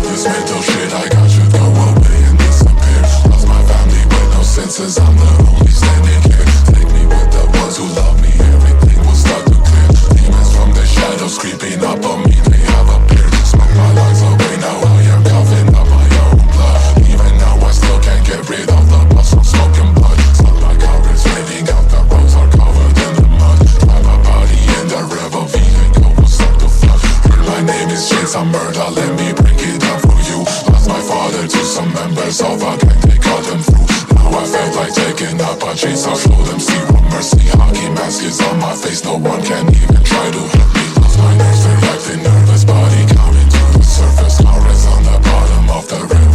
This mental shit I got should go away and disappear. Lost my family with no senses, I'm the only standing here. Take me with the ones who love me, everything will start to clear. Demons from the shadows creeping up on me, they have appeared. Smoke my lungs away, now I am coughing up my own blood. Even now I still can't get rid of the buzz from smoking blood. Smell like how it's raining out, the roads are covered in the mud. Drive my body in the river, vehicle will start to flood. Heard my name is James, I'm murder, let me break it down for you. Lost my father to some members of a gang, they cut them through. Now I felt like taking up a chase, I'll show them zero mercy. Hockey mask is on my face, no one can even try to hurt me. Lost my nerves, they're acting nervous, body coming to the surface. Car is on the bottom of the river.